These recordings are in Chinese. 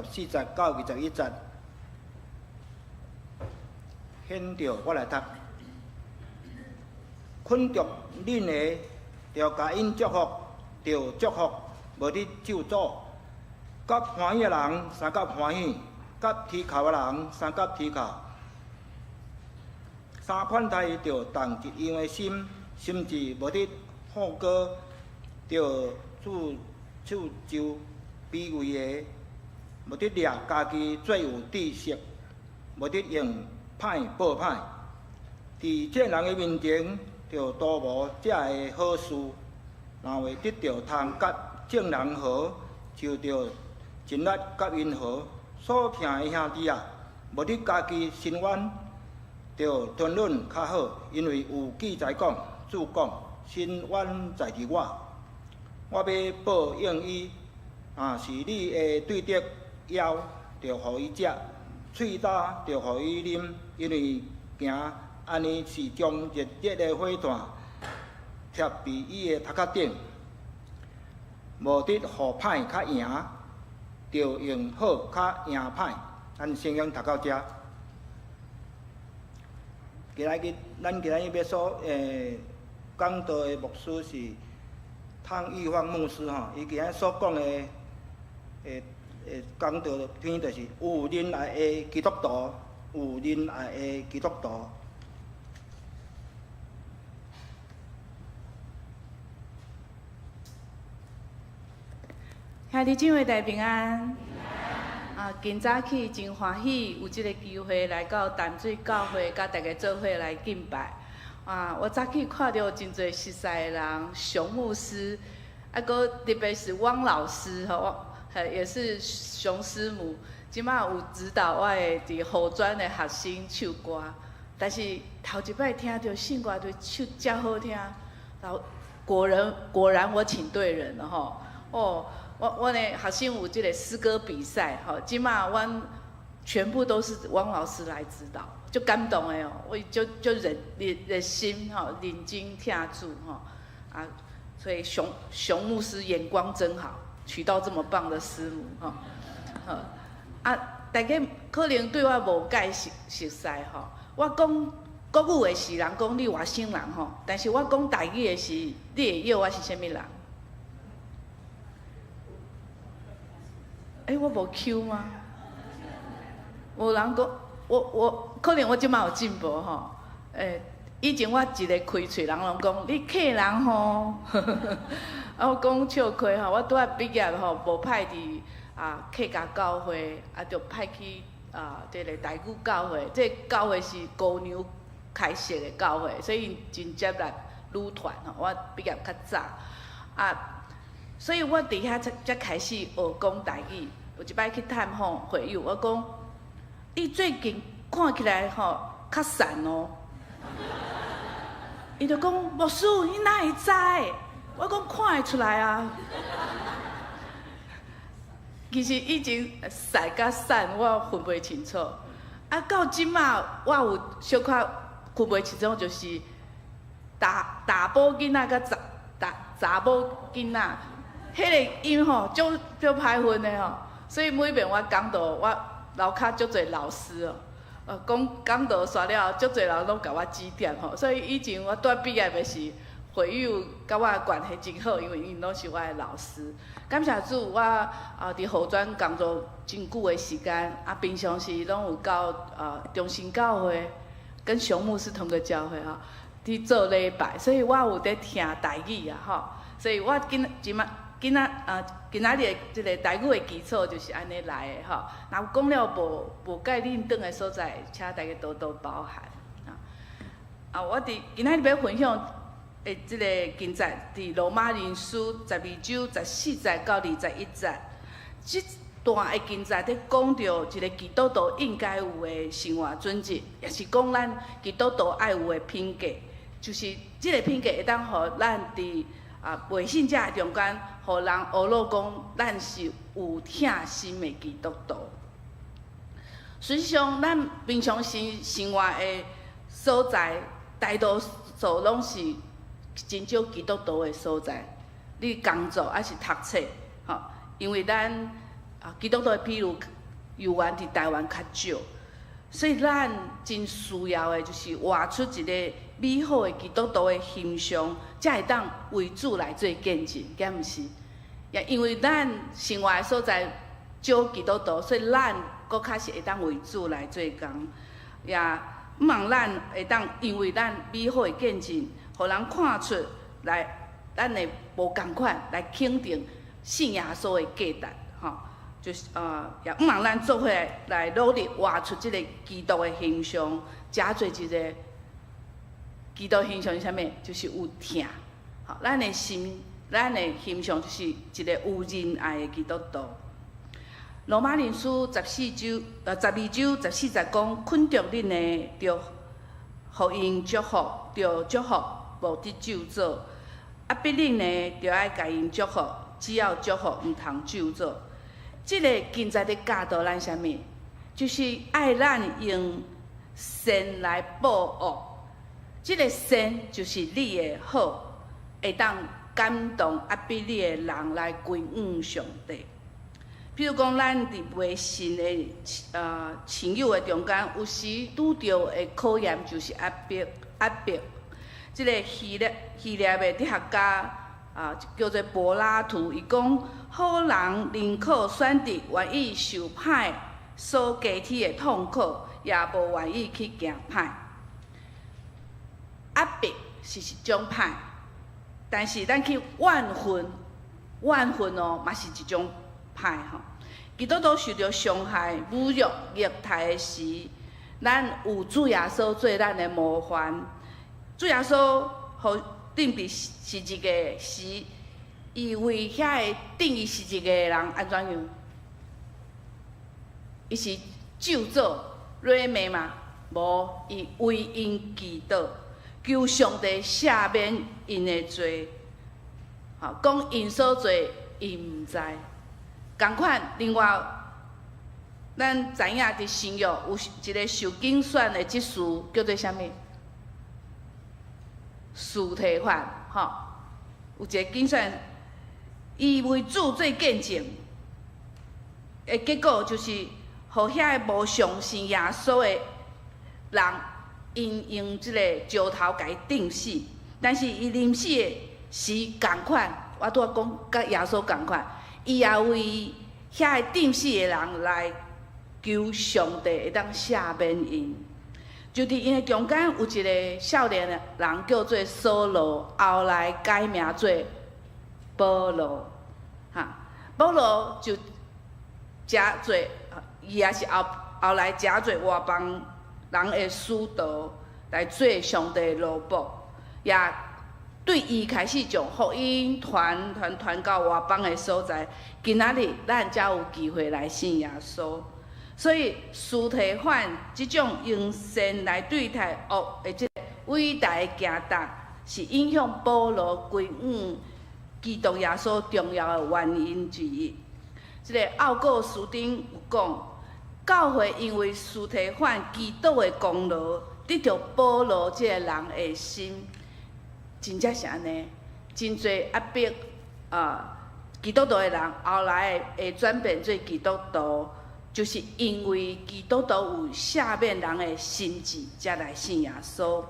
4节到21节，显着我来读。困着恁个，着甲因祝福，着祝福，无伫咒诅。甲欢喜个人，三甲欢喜；甲啼哭个人，三甲啼哭。三款待着动一样个心，心志无伫好歌，着自就卑微个。 无得掠家己最有知识，无得用歹报歹。伫这人个面前，着多无这个好事。若为得着通甲正人和，就着真力甲因和。所听的兄弟啊，无得家己心软，着吞忍较好，因为有记载讲，主讲心软在伫我。我要报应伊，是你的对敌。 枵着互伊食，喙焦着互伊啉，因为行安尼是将热烈的火炭贴伫伊的头壳顶，无得互歹较赢，着用好较赢歹。咱先讲读到遮。咱今日要所讲道的牧师是汤玉芳牧师吼，伊今日所讲的讲到篇就是有仁爱的基督徒，有仁爱的基督徒。兄弟姊妹大平安。今早起真欢喜，有即个机会来到淡水教会，甲大家做伙来敬拜。我早起看到真侪熟悉的人，熊牧师，搁特别是汪老师吼。 也是熊师母，即马有指导我的伫护专的学生唱歌，但是头一摆听到信歌对唱遮好听，然后果然我请对人了吼。我的学生有即个诗歌比赛吼，即马阮全部都是汪老师来指导，就感动的哦，我就热心吼，认真听主吼所以熊牧师眼光真好。 娶到这么棒的师母大家可能对我无介熟悉吼。我讲国语的是人讲你外省人吼，但是我讲台语的是你会晓我是啥物人？我无 Q 吗？有人讲我可能我即马有进步吼。以前我一个开喙，人拢讲你客人吼。我讲笑亏吼，我拄仔毕业吼，无派伫客家教会，就派去这个台语教会。这教会是姑娘开设的教会，所以真接纳女团吼。我毕业较早所以我伫遐才开始学讲台语。有一摆去探访会友，我讲你最近看起来吼较瘦哦。伊就讲牧师，你哪会知？ 我讲看会出来啊，其实以前瘦甲瘦我分袂清楚，到即马我有小可分袂清楚，就是大某囡仔甲查某囡仔，迄个音吼足歹分的吼，所以每遍我讲道，我楼骹足侪老师讲道煞了，足侪人拢甲我指点吼，所以以前我拄毕业的是。 会友甲我的关系真好，因为因拢是我的老师。感谢主，我伫护专工作真久的时间，平常时拢有到中心教会，跟熊牧师同个教会去做礼拜，所以我有在听台语所以我今仔日即个台语的基础就是安尼来的若有讲了无介认同的所在，请大家多多包涵我伫今仔日要分享。 即个经节伫罗马人书12章14节到21节，即段的经节伫讲到一个基督徒应该有的生活准则，也是讲咱基督徒爱有的品格，就是即个品格会当互咱伫未信者中间，互人学落讲咱是有疼心的基督徒。实际上，咱平常时生活的所在，大多数拢是。 真少基督徒的所在，你工作还是读册，因为咱基督徒的比如游园伫台湾较少，所以咱真需要的就是画出一个美好的基督徒的形象，才会当为主来做见证，敢毋是？也因为咱生活的所在少基督徒，所以咱搁较是会当为主来做工，也毋望咱会当因为咱美好的见证，互人看出来，咱会无共款来肯定信耶稣的价值，吼，就是也毋望咱做伙来努力画出即个基督的形象，假做一个基督形象是啥物？就是有疼，吼，咱的心。咱的形象就是一个有仁爱的基督徒。罗马人书12章14节讲，肯着恁的，着互因祝福，着祝福，无得咒诅；逼恁的，着爱甲因祝福，只要祝福，毋通咒诅。即个现在的教导咱啥物？就是爱咱用善来报恶。即个善就是你的好，会当感动逼你的人来归向上帝。譬如讲，咱伫未信的亲友的中间，有时拄着的考验就是压迫。即个希腊的哲学家叫做柏拉图，伊讲好人宁可选择愿意受歹所加体的痛苦，也无愿意去行歹。压迫是一种歹。但是咱去怨恨哦，嘛是一种歹吼。基督徒受到伤害、侮辱、虐待的时，咱有主耶稣做咱的模范。主耶稣互顶伫十字架时，伊为遐个顶伊十字架的人安怎样？伊是咒诅、蹂躏嘛？无，伊为因祈祷。求上帝赦免因的罪，讲因所做，因毋知。共款，另外，咱知影伫新约有一个受竞选的职事，叫做啥物？司提反，有一个竞选，伊为主做见证，的结果就是，互遐个无相信耶稣的人。因用即个石头甲伊钉死，但是伊临死的时共款，我拄仔讲甲耶稣共款，伊也为遐个钉死的人来求上帝会当赦免因。就伫因的中间有一个少年的人叫做扫罗，后来改名做保罗，保罗就诚做，伊也是后来诚做外邦人的使徒来做上帝的奴仆，也对伊开始将福音传到外邦的所在。今仔日咱才有机会来信耶稣，所以司提反即种用善来对待恶的即个伟大的行动，是影响保罗归向基督耶稣重要的原因之一。即个奥古斯丁有讲。教会因为司提反基督的功劳，得到保罗这个人的心，真正是安尼。真侪压迫基督徒的人，后来会转变做基督徒，就是因为基督徒有赦免人的心志，才来信耶稣。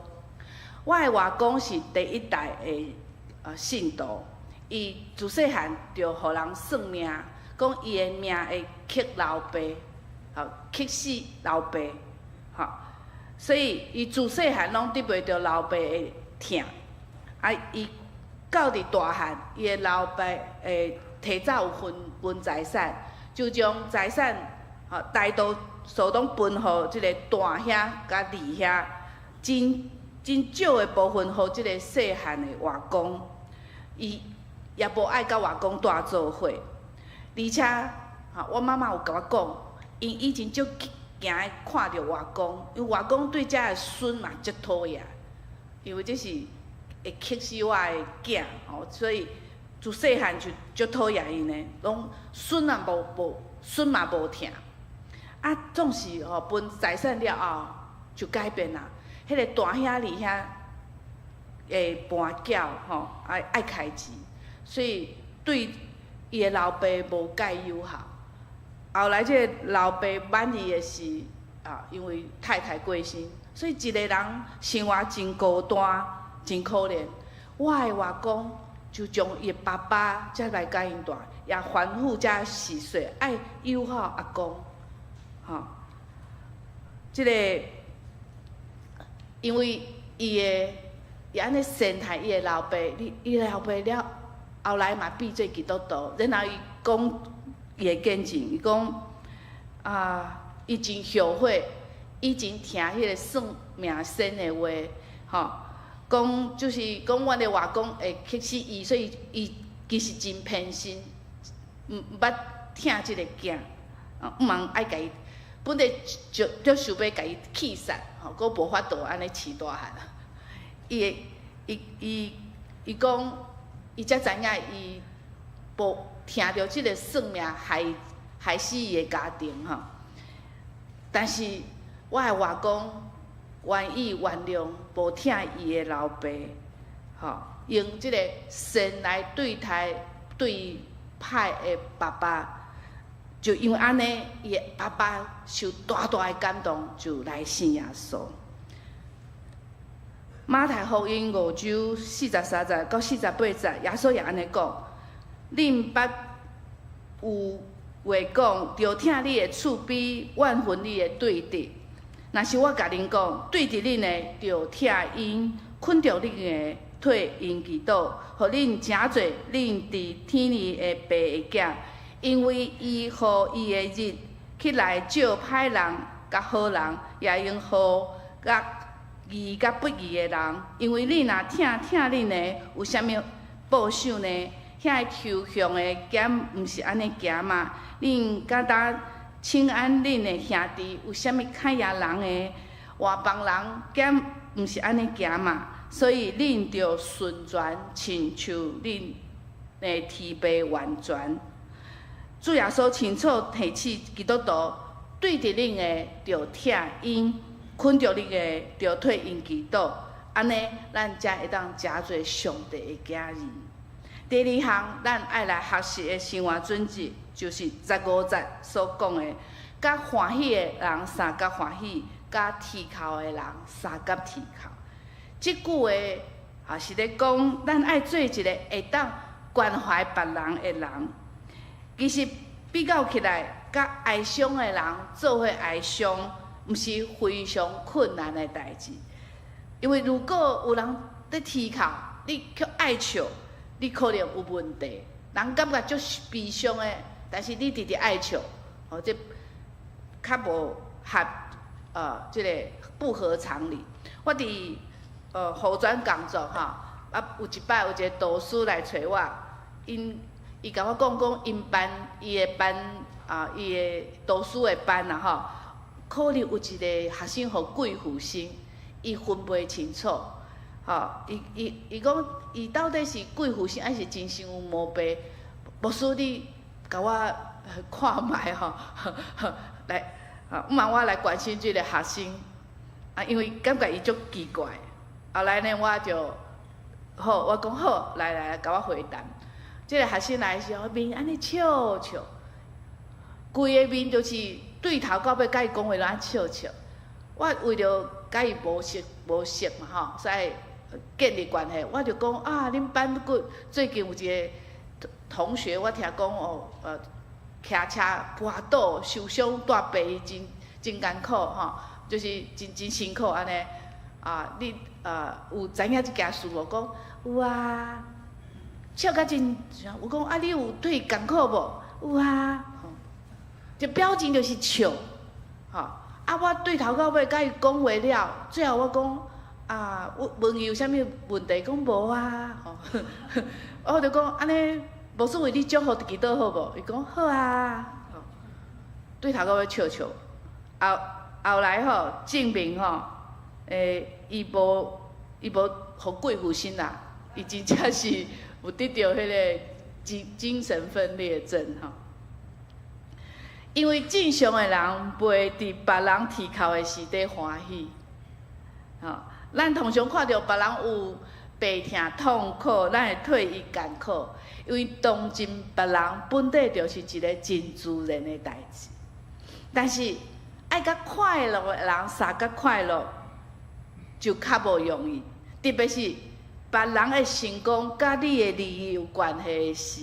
我的外公是第一代的信徒，伊自细汉就互人算命，讲伊的命会克老爸。克死老爸，所以伊自细汉拢得袂着老爸的疼，伊到伫大汉，伊的老爸会提早有分财产，就将财产大多数拢分予即个大兄甲二兄，真少的部分予即个细汉的外公，伊也无爱甲外公带做伙，而且我妈妈有甲我讲。因以前足惊看到外公，因为外公对遮个孙嘛足讨厌，因为这是会克死我的囝，所以自细汉就足讨厌因的，拢孙也孙嘛无疼，总是分财产了后就改变啦。迄个大兄二兄会搬轿爱开钱，所以对伊的老爸无介友好。后来这个老爸满意的是因为太太过身，所以一个人生活真孤单，真可怜。我的外公就将伊爸爸才来甲因大，也反复才细细爱友好阿公，即个因为伊安尼善待伊的老爸，伊老爸了后来嘛变做基督徒，然后伊讲伊的见证，伊讲伊真后悔，以前听迄个算命先的话，讲就是讲阮的外公会克死伊，所以伊其实真偏心，毋捌听即个囝，毋茫爱家己，本来就想要家己气散，佫无法度安尼饲大汉。伊讲，伊才知影伊无听到即个算命害死伊的家庭但是我的外公愿意原谅无听伊的老爸，用即个善来对歹的爸爸，就因为安尼，伊的爸爸受大大的感动，就来信耶稣。马太福音5章43节到48节，耶稣也安尼讲：恁捌有话讲，着听你的厝边，怨恨你的对敌。若是我甲恁讲，对敌恁的，着听因，捆着恁的腿，因祈祷，互恁诚侪恁伫天里的爸会惊，因为伊予伊的日起来照歹人甲好人，也用好甲义甲不义的人，因为你若听恁的，有啥物报酬呢？遐抽象的咸，毋是安尼行嘛？恁敢当请安恁的兄弟，有啥物看野人的？外邦人咸，毋是安尼行嘛？所以恁着顺全，亲像恁的天父完全。主耶稣清楚提起基督徒对着恁的，着听因。困着你的，着退因祈祷，安尼咱才会当诚做上帝的囝儿。第二项，咱爱来学习的生活准则，就是15节所讲的：甲欢喜的人三甲欢喜，甲啼哭的人三甲啼哭。即句话也是咧讲，咱爱做一个会当关怀别人的人。其实比较起来，甲哀伤的人做伙哀伤。毋是非常困难的代志，因为如果有人在啼哭，你却爱笑，你可能有问题。人感觉足悲伤的，但是你直直爱笑，这较无合这个不合常理。我伫护专工作有一摆有一个导师来找我，伊甲我讲因班伊的班伊的导师的班可能有一个学生互贵妇生，伊分袂清楚，伊讲伊到底是贵妇生还是真心有毛病？牧师你甲我看卖来毋茫我来关心即个学生，因为感觉伊足奇怪。后来呢，我就好，我讲好，来甲我回答。即个学生来的时候，面安尼笑笑，规个面就是。对头到尾，甲伊讲话拢安笑笑。我为着甲伊无熟嘛所以建立关系，我就讲恁班最近有一个同学，我听讲骑车跌倒受伤，带病真艰苦就是真辛苦安尼你有知影即件事无？讲有啊，笑甲真，我讲你有对艰苦无？有啊。这表情就是笑，我对头到尾甲伊讲话了，最后我讲我问伊有啥物问题，讲无我就讲安尼，牧师为你祝福祈祷好无？伊讲好啊，对头到尾笑笑，后来证明伊无互贵妇生啦，伊真正是有得到迄个精神分裂症因为正常的人袂伫别人啼哭的时底欢喜，咱通常看到别人有病痛痛苦，咱会替伊艰苦，因为同情别人本底就是一个真自然的代志。但是爱甲快乐的人相甲快乐，就较无容易。特别是别人的成功甲你的利益有关系的事，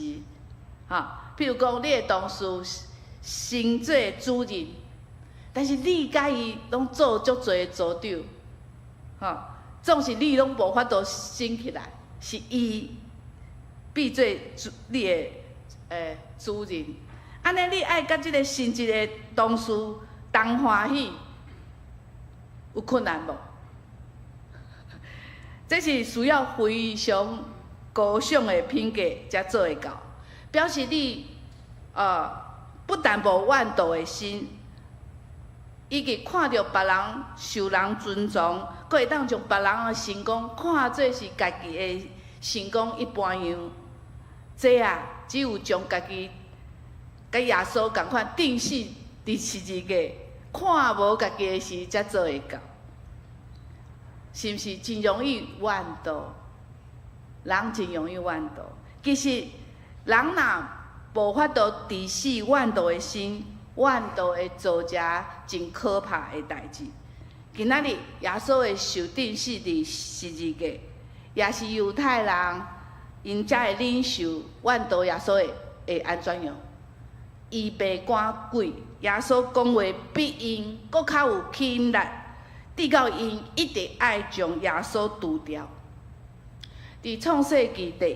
譬如讲你的同事升做主任，但是你甲伊拢做足侪的组长，总是你拢无法度升起来，是伊变做你的主任。安尼你爱甲即个新一个同事同欢喜，有困难无？这是需要非常高尚的品格才做会到，表示你不但无怨妒的心，以及看到别人受人尊重，佫会当将别人的成功看做是家己的成功一般样。这只有将家己甲耶稣共款钉死伫十字架，看无家己的事才做会到。是毋是真容易怨妒？人真容易怨妒。其实人若无法度治死怨妒的心，怨妒会造成真可怕的代志。今仔日耶稣会受钉死伫十字架，也是犹太人因才会忍受怨妒耶稣会安怎样？伊被赶鬼，耶稣讲话比因搁较有气力。直到因一直爱将耶稣除掉。伫创世纪的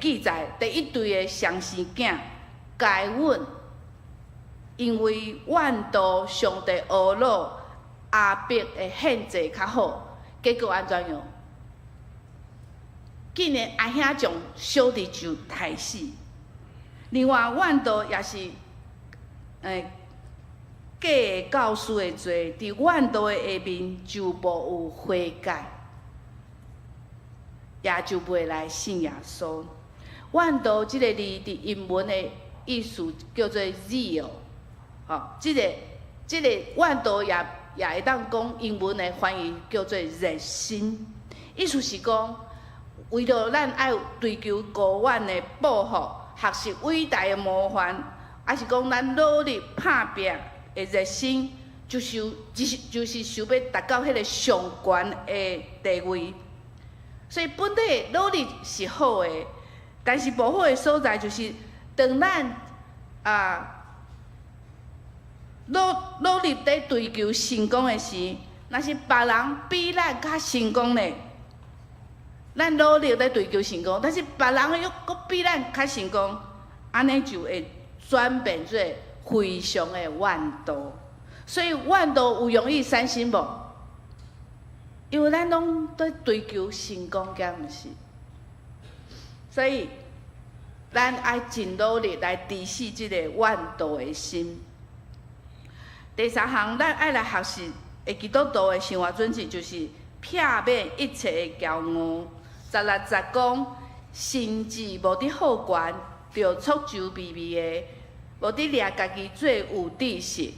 记载，第一对的双生囝该隐，因为怨妒上帝恶怒，亚伯的献祭较好，结果安怎样？竟然阿兄将小弟就害死。另外怨妒也是假的教师的罪，伫怨妒的下面就无有悔改，也就袂来信耶稣。怨妒即个字伫英文的意思叫做 zeal， 即个怨妒也会当讲英文的翻译叫做热心，意思是讲为着咱爱追求高远的抱负，学习伟大的模范，还是讲咱努力打拼。的热心就是想要达到迄个上悬的地位，所以本地努力是好的，但是无好的所在就是，当咱努力在追求成功的时，若是别人比咱较成功呢，咱努力在追求成功，但是别人又搁比咱较成功，安尼就会转变做非常的怨妒，所以怨妒有容易产生无？因为咱拢在追求成功，敢毋是？所以咱爱真努力来治死即个怨妒的心。第三项，咱爱来学习的基督徒的生活准则，就是避免一切的骄傲。16讲，甚至无伫好悬，就触酒微微的。无伫掠家己做有知识，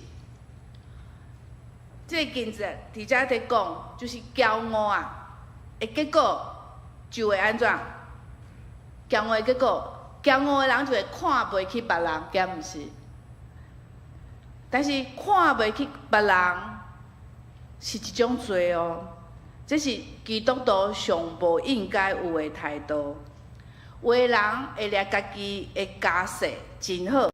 这个经节伫遮伫讲，就是骄傲的结果就会安怎？骄傲的结果，骄傲的人就会看袂起别人，敢毋是？但是看袂起别人是一种罪哦，这是基督徒上无应该有的态度。有的人会掠家己的家世真好。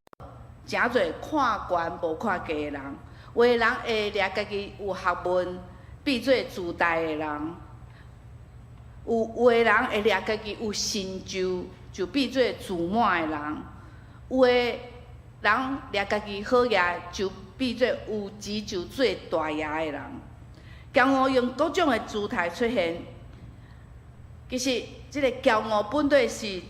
诚侪看悬无看低的人，有的人会掠家己有学问，变做自大的人；有的人会掠家己有成就，就变做自满的人；有的人掠家己好业，就变做有钱就做大爷的人。骄傲用各种的姿态出现，其实这个骄傲本底是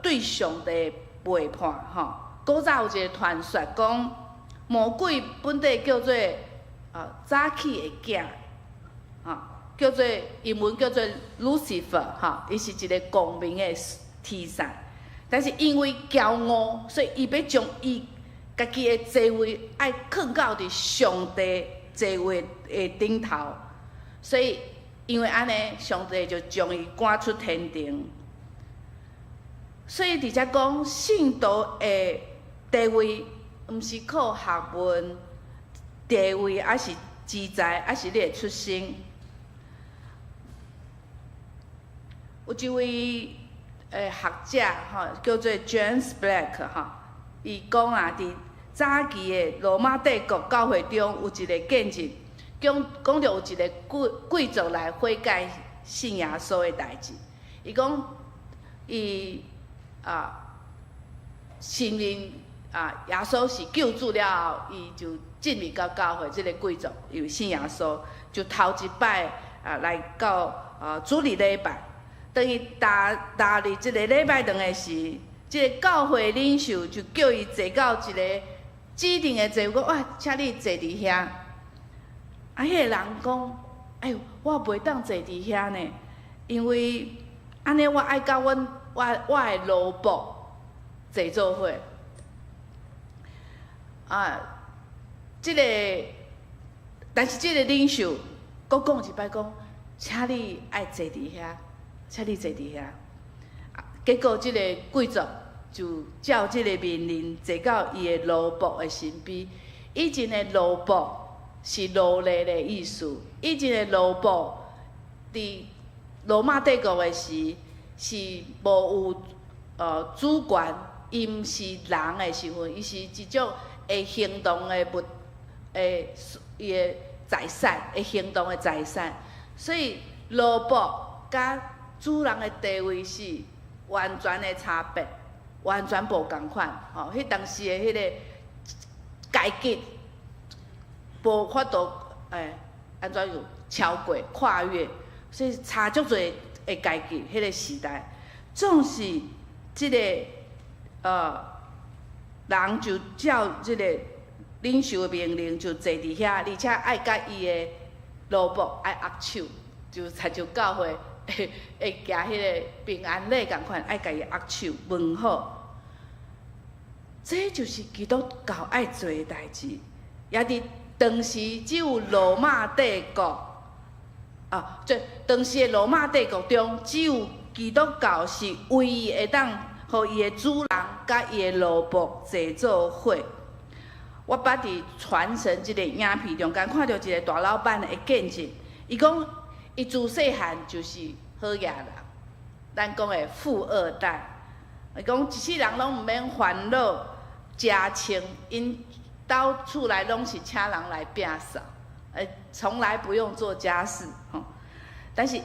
对上帝背叛吼。古早有一个传说，讲魔鬼本底叫做早起的囝，叫做英文叫做 Lucifer， 伊是一个光明的天使。但是因为骄傲，所以伊要将伊家己的座位爱放到伫上帝座位的顶头，所以因为安尼，上帝就将伊赶出天庭。所以伫遮讲信徒的地位，毋是靠学问地位，还是资财，还是你的出身。有一位学者吼，叫做 James Black 吼，伊讲啊，伫早期的罗马帝国教会中有一个见证，讲着有一个贵族来悔改信耶稣的代志。伊讲伊承认耶稣是救主了后，伊就进入到教会。即个贵族有信耶稣，就头一摆来到主日礼拜。当伊踏入即个礼拜堂的时，即个教会领袖就叫伊坐到一个指定的座位，讲哇，请你坐伫遐。迄个人讲，哎呦，我袂当坐伫遐呢，因为安尼我爱甲我的奴仆坐做伙。即个，但是即个领袖搁讲一摆讲，请你爱坐伫遐。请你坐伫遐，结果即个贵族就照即个命令坐到伊的奴仆的身边。以前的奴仆是奴隶的意思，以前的奴仆伫罗马帝国的时是无有主权，伊毋是人的身份，伊是一种会行动的伊的财产，会行动的财产，所以奴仆甲主人的地位是完全的差别，完全无共款。吼，迄当时的迄个阶级无法度安怎有超过跨越，所以差足侪的阶级。迄个时代，总是即个人就照即个领袖的命令就坐伫遐，而且爱甲伊的奴仆爱握手，就参照教会。会行迄个平安礼共款，爱家己握手问好，这就是基督教爱做的代志。也伫当时只有罗马帝国当时的罗马帝国中，只有基督教是唯一会当互伊的主人甲伊的奴仆坐做伙。我捌伫传神即个影片中间看到一个大老板的见证，伊讲。伊自细汉就是好野人，咱讲的富二代。伊讲一世人拢毋免烦恼食穿，因到厝内拢是请人来摒扫，从来不用做家事吼。但是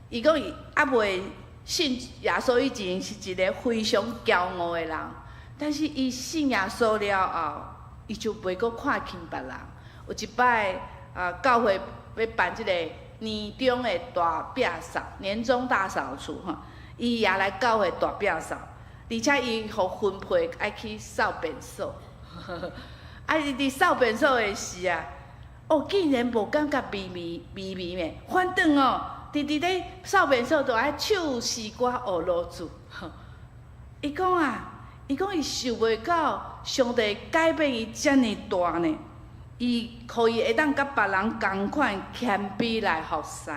伊讲伊还未信耶稣以前是一个非常骄傲的人，但是伊信耶稣了后，伊就袂阁看轻别人。有一摆教会要办即个。年中的大摒扫，年终大扫除吼，伊也来教会大摒扫，而且伊互分配爱去扫便所，伫扫便所的时啊，竟然无感觉微微反倒直咧扫便所就爱唱诗歌学老子。伊讲伊想袂到上帝改变伊遮尔大呢。伊可以会当甲别人同款谦卑来服侍，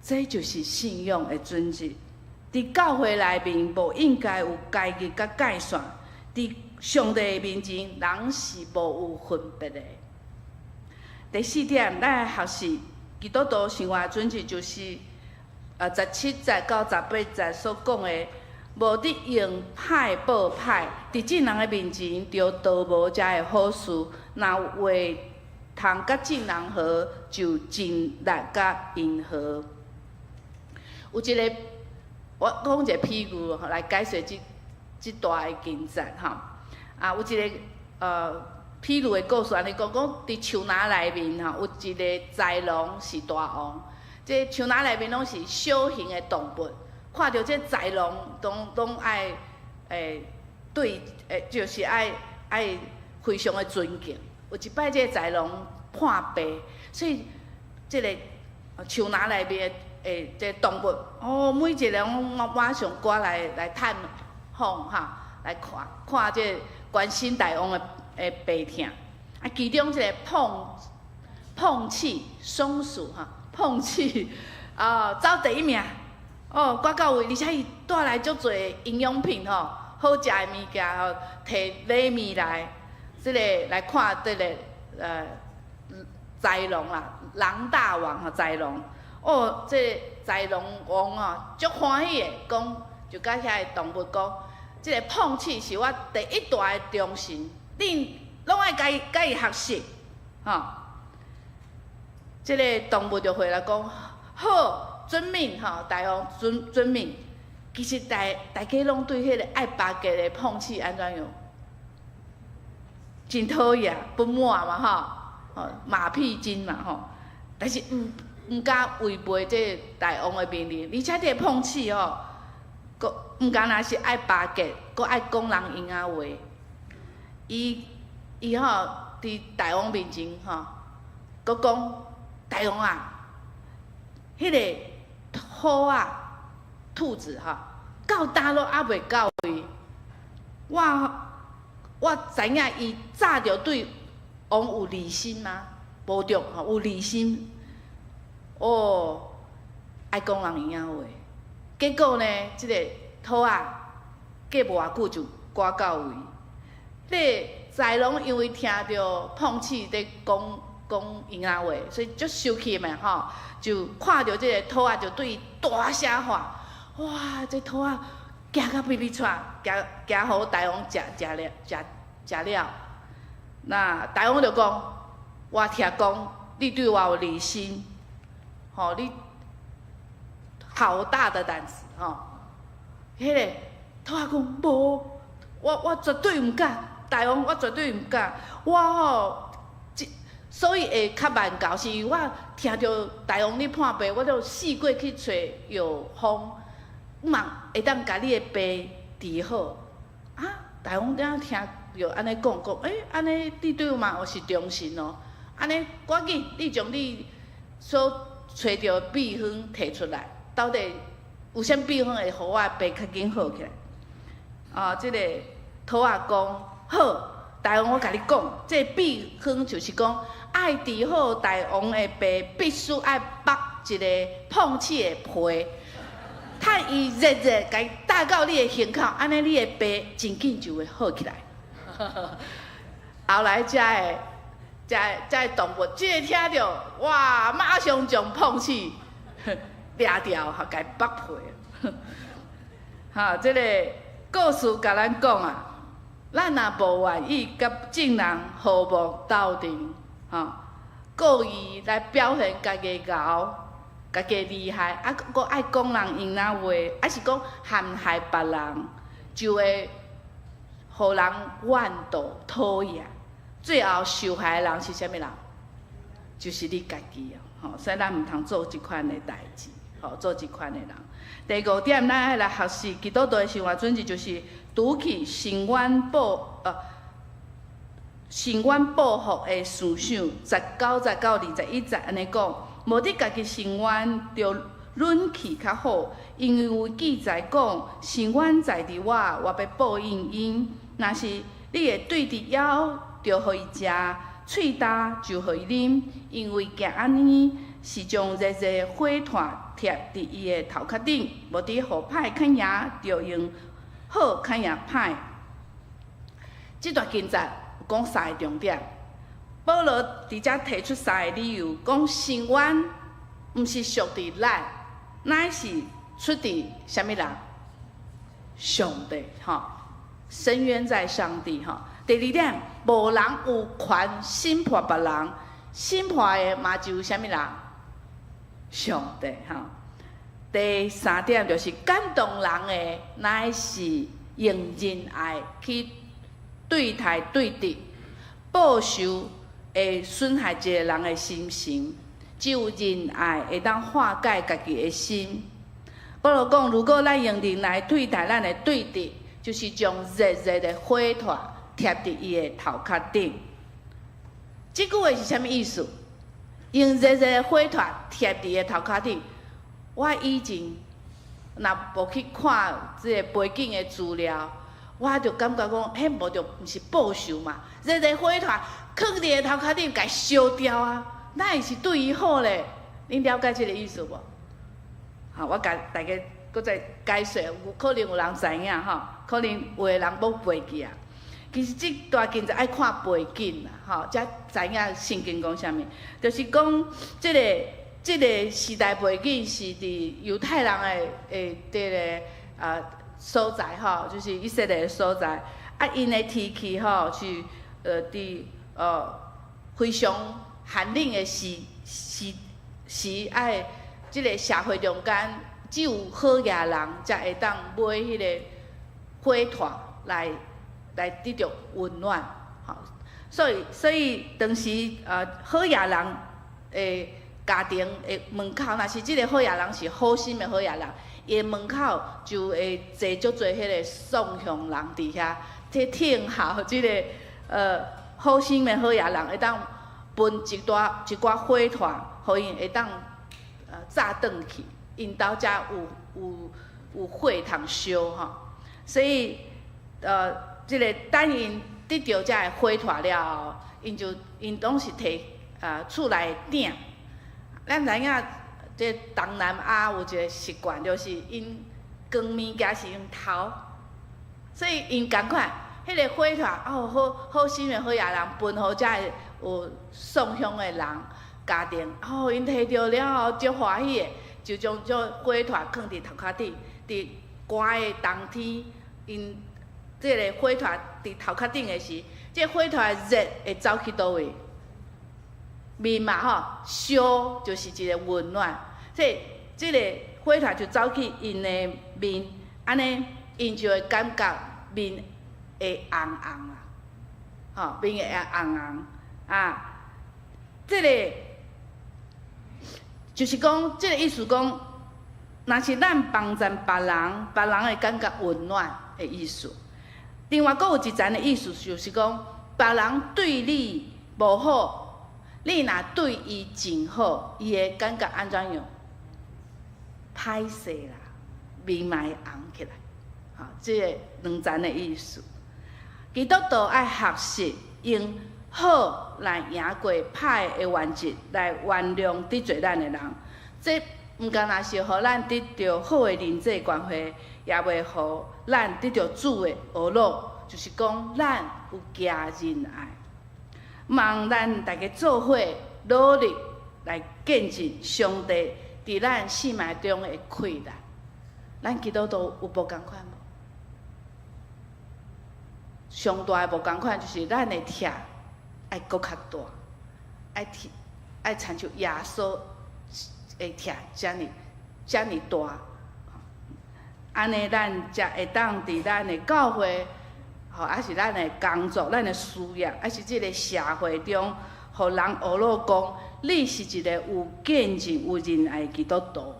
这就是信仰的准则。伫教会内面，无应该有阶级甲界线；伫上帝的面前，人是无有分别的。第四点，咱的学习基督徒生活准则就是17节到18节所讲的。无得用歹报歹，伫正人的面前就逃无遮的好事。若话通甲正人和，就尽力甲因和。有一个，我讲一个譬喻来解释即段的经节吼。有一个譬喻的故事，安尼讲伫树林内面吼，有一个豺狼是大王。即树林内面拢是小型的动物。看到这豺狼，拢爱对就是爱非常的尊敬。有一摆，这豺狼叛病，所以这个树林内面的这动物，每一个人马上赶来探访来看这关心大王的病痛。其中一个碰刺松鼠碰刺走第一名。哦，我到位，而且伊带来足侪营养品吼，好食的物件吼，摕礼物来，即个来看即个豺龙啦，狼大王吼豺龙。哦，这豺龙王哦，足欢喜的，讲就甲遐个动物讲，即个碰气是我第一大的忠臣，恁拢爱甲伊学习，吼。即个动物就回来讲，好，遵命吼，大王遵命。其实大家拢对迄个爱巴结的碰气安怎样？真讨厌，不满嘛吼，马屁精嘛吼，但是毋敢违背这大王的命令，而且这个碰气吼，佫毋敢若是爱巴结，佫爱讲人闲仔话。伊吼伫大王面前吼，佫讲大王啊，迄个兔子吼，到大陆还袂到位。我知影伊早就对王有疑心吗？无着吼，有疑心。哦，爱讲人闲仔话，结果呢，即个兔仔过无偌久就赶到位。迄个豺狼因为听到碰气在讲闲仔话，所以足生气嘛吼，就看到即个兔仔就对伊大声喊：哇！这兔仔惊到哔哔喘，惊互大王食了。那大王就讲：我听讲你对我有疑心。吼，你好大的胆子吼！迄个兔仔讲无，我绝对毋敢，大王我绝对毋敢，我吼，所以会较慢到，是因为我听到大王你判白，我就四过去找药方，会当甲你的病治好。啊，大王怎听着安尼讲，安尼你对我嘛有是忠心哦，安尼赶紧你将你所找到秘方摕出来，到底有啥秘方会互我病较紧好起来？啊，即个兔仔讲好，大王我甲你讲，这秘方就是讲，爱治好大王的病，必须爱剥一个碰气的皮，趁伊热热，甲伊搭到你的胸口，安尼你的病真紧就会好起来。后来这动物，即个听着，哇，马上将碰气掠掉，甲伊剥皮。哈，即个故事甲咱讲啊，咱若无愿意甲众人和睦斗阵，故意来表现家己敖、家己厉害，啊，佫爱讲人闲仔话，啊是讲陷害别人，就会互人怨妒讨厌。最后受害的人是啥物人？就是你家己哦，所以咱毋通做即款的代志，做即款的人。第5点，咱爱来学习基督徒的生活准则，就是拄起神冤报复的思想。19、19、21节安尼讲，无伫家己神冤，就忍气较好，因为有记载讲，神冤在伫我，我要报应因。若是你会对伫妖，就互伊食；喙焦就互伊啉，因为行安尼是将热热的火炭贴伫伊的头壳顶，无伫互歹看赢，就用好看赢歹。这段经节有讲3个重点，保罗伫遮提出3个理由，讲神冤毋是属伫咱，乃是出伫啥物人？上帝深渊在上帝第2点，无人有权审判别人，审判的嘛就有啥物人？上帝第3点就是感动人的，乃是用仁爱去对待对敌，报仇会损害一个人的心性，只有仁爱会当化解家己的心。保罗讲，如果咱用仁爱对待咱的对敌，就是将热热的火炭贴伫伊的头壳顶。这句话是啥物意思？用热热的火炭贴伫伊的头壳顶。我以前若无去看即个背景的资料，我就感觉讲，迄无就毋是报仇嘛？热热火炭放伫伊头壳顶，甲伊烧掉啊，那会是对伊好咧？恁了解即个意思无？我甲大家搁再解说，有可能有人知影吼，可能有的人要背记啊。其实即大件就爱看背景啦，吼，才知影圣经讲啥物，就是讲即个时代背景是伫犹太人的所在吼，就是以色列的所在。啊，因的天气吼是伫非常寒冷的时爱，即个社会中间只有好野人才会当买迄个火炭来得到温暖，吼。所以当时好野人的家庭的门口，若是即个好野人是好心的好野人，伊门口就会坐足侪迄个送香人伫遐，听候即个好心的好野人会当分一寡火炭，互因会当炸转去，因兜才有火通烧吼。所以即个等因得到遮个火炭了后，因拢是摕厝内鼎。咱知影，这东南亚有一个习惯，就是因光物件是用头，所以因共款，迄个火炭好心的好野人分互遮个有送香的人家庭，因摕到了后足欢喜的，就将这火炭放伫头壳顶，伫寒的冬天，因这个火炭伫头壳顶的时，这火炭的热会走去倒位？面嘛吼，烧就是一个温暖，所以这个火炭就走去因的面，安尼因就会感觉面会红红啦，面会红红啊。这个就是讲，这个意思讲，若是咱帮助别人，别人会感觉温暖的意思。另外，佫有一层的意思，就是讲，别人对你无好。你若对伊真好，伊会感觉安怎样？歹势啦，面嘛会红起来。吼，即个两层的意思。基督徒爱学习用好来赢过歹的原则，来原谅得罪咱的人。这毋干若是互咱得到好的人际关系，也袂互咱得到主的学乐，就是讲咱有加仁爱。望咱大家做伙努力来见证上帝伫咱生命中的快乐。咱基督徒有无共款无？上大的无共款，就是咱的疼爱搁较大，爱亲像耶稣的疼遮尔大。安尼咱才会当伫咱的教会。吼，还是咱的工作、咱的事业，还是即个社会中，互人学了讲，你是一个有见证、有仁爱的基督徒。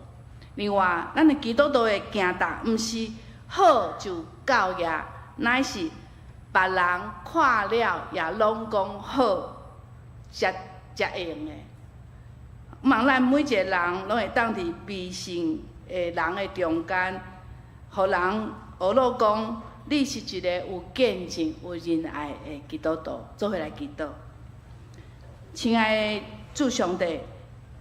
另外，咱的基督徒的行道，毋是好就教业，乃是别人看了也拢讲好，才会用的。望咱每一个人拢会当伫微信的人的中间，互人学了讲。你是一个有见证、有仁爱的基督徒，做伙来祈祷。亲爱的主上帝，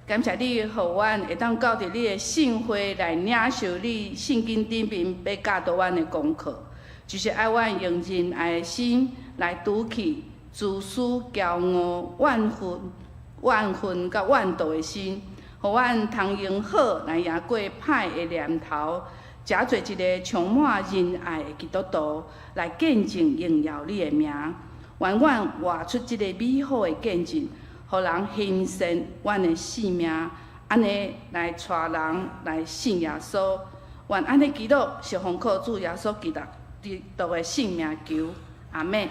感谢你，互阮会当到伫你的圣会来领受你圣经顶面要教导阮的功课，就是爱阮用仁爱的心来拄起自私、骄傲、怨恨、甲怨妒的心，互阮通用好来赢过歹的念头。诚做一个充满仁爱的基督徒，来见证荣耀你的名，愿阮活出这个美好的见证，互人欣赏阮的性命，安尼来带人来信耶稣。愿安尼祈祷，是奉靠主耶稣基督的性命求，阿门。